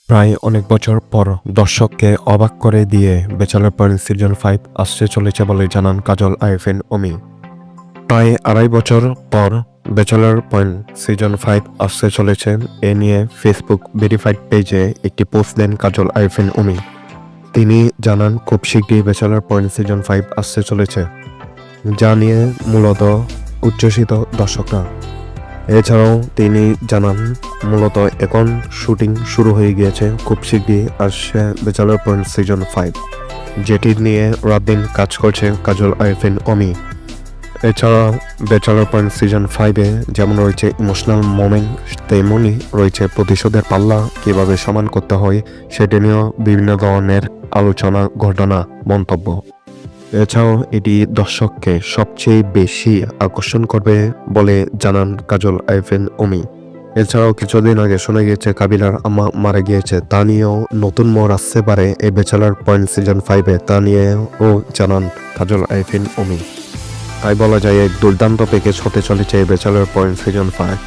প্রায় অনেক বছর পর দর্শককে অবাক করে দিয়ে ব্যাচেলর পয়েন্ট সিজন 5 আসতে চলেছে বলে জানান কাজল আরিফিন অমি। প্রায় 2.5 বছর পর ব্যাচেলর পয়েন্ট সিজন 5 আসতে চলেছে এ নিয়ে ফেসবুক ভেরিফাইড পেজে একটি পোস্ট দেন কাজল আরিফিন অমি। তিনি জানান খুব শীঘ্রই ব্যাচেলর পয়েন্ট সিজন 5 আসতে চলেছে, যা নিয়ে মূলত উচ্ছ্বসিত দর্শকরা। এছাড়াও তিনি জানান মূলত এখন শুটিং শুরু হয়ে গিয়েছে, খুব শীঘ্রই আসছে ব্যাচেলর পয়েন্ট সিজন 5, যেটি নিয়ে রাত দিন কাজ করছে কাজল আরিফিন অমি। এছাড়া ব্যাচেলর পয়েন্ট সিজন 5-এ যেমন রয়েছে ইমোশনাল মোমেন্ট, তেমনই রয়েছে প্রতিশোধের পাল্লা কীভাবে সমান করতে হয় সেটা নিয়েও বিভিন্ন ধরনের আলোচনা, ঘটনা, মন্তব্য। এছাড়াও এটি দর্শককে সবচেয়ে বেশি আকর্ষণ করবে বলে জানান কাজল আরিফিন অমি। এছাড়াও কিছুদিন আগে শোনা গিয়েছে কাবিলার আম্মা মারা গিয়েছে, তা নিয়েও নতুন মোড় আসতে পারে এই ব্যাচেলর পয়েন্ট সিজন 5-এ, তা নিয়েও জানান কাজল আরিফিন অমি। তাই বলা যায় এক দুর্দান্ত প্যাকেজ হতে চলেছে এই ব্যাচেলর পয়েন্ট সিজন 5।